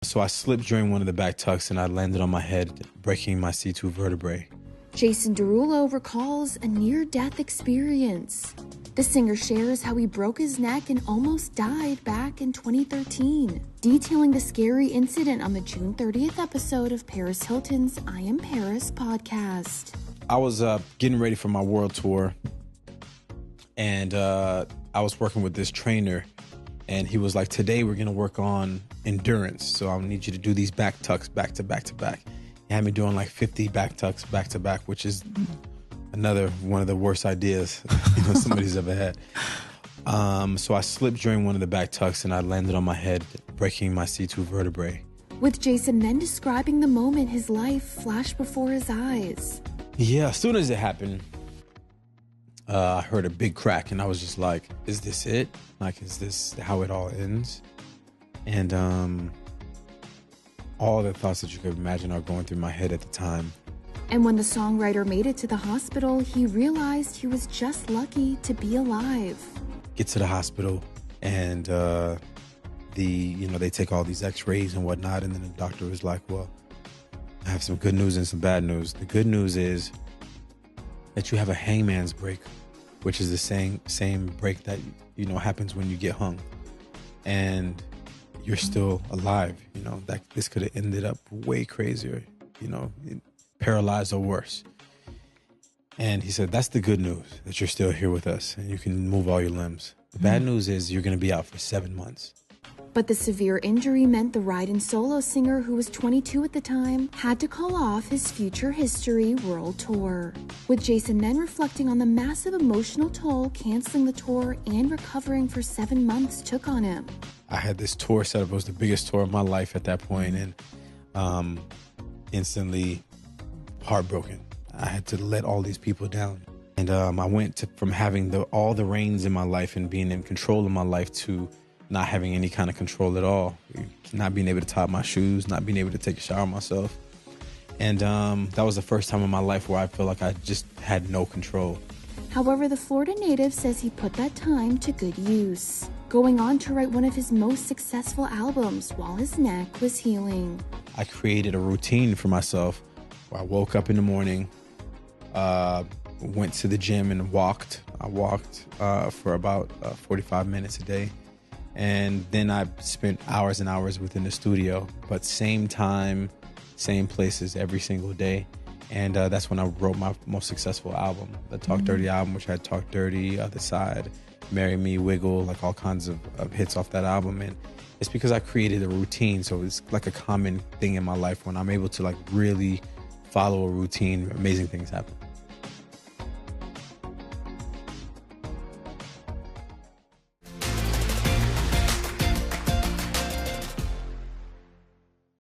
So I slipped during one of the back tucks and I landed on my head, breaking my C2 vertebrae. Jason Derulo recalls a near-death experience. The singer shares how he broke his neck and almost died back in 2013, detailing the scary incident on the June 30th episode of Paris Hilton's I Am Paris podcast. I was getting ready for my world tour, and I was working with this trainer, and he was like, today we're going to work on endurance, so I'll need you to do these back tucks back to back to back. He had me doing like 50 back tucks back to back, which is another one of the worst ideas somebody's ever had. So I slipped during one of the back tucks and I landed on my head, breaking my C2 vertebrae. With Jason then describing the moment his life flashed before his eyes. Yeah, as soon as it happened, I heard a big crack and I was just like, is this it? Like, is this how it all ends? And all the thoughts that you could imagine are going through my head at the time. And when the songwriter made it to the hospital, he realized he was just lucky to be alive. Get to the hospital and they take all these x-rays and whatnot, and then the doctor was like, well, I have some good news and some bad news. The good news is that you have a hangman's break, which is the same break that happens when you get hung. And you're still alive. That this could have ended up way crazier, paralyzed or worse. And he said, that's the good news, that you're still here with us and you can move all your limbs. The bad news is you're going to be out for 7 months. But the severe injury meant the ride and solo singer, who was 22 at the time, had to call off his Future History world tour. With Jason then reflecting on the massive emotional toll canceling the tour and recovering for 7 months took on him. I had this tour set up. It was the biggest tour of my life at that point, and instantly heartbroken. I had to let all these people down. And I went from having all the reins in my life and being in control of my life to not having any kind of control at all. Not being able to tie my shoes, not being able to take a shower myself. And that was the first time in my life where I feel like I just had no control. However, the Florida native says he put that time to good use, going on to write one of his most successful albums while his neck was healing. I created a routine for myself where I woke up in the morning, went to the gym and walked. I walked for about 45 minutes a day. And then I spent hours and hours within the studio, but same time, same places every single day. And that's when I wrote my most successful album, the Talk Dirty album, which had Talk Dirty, Other Side, Marry Me, Wiggle, like all kinds of hits off that album. And it's because I created a routine. So it's like a common thing in my life when I'm able to like really follow a routine, amazing things happen.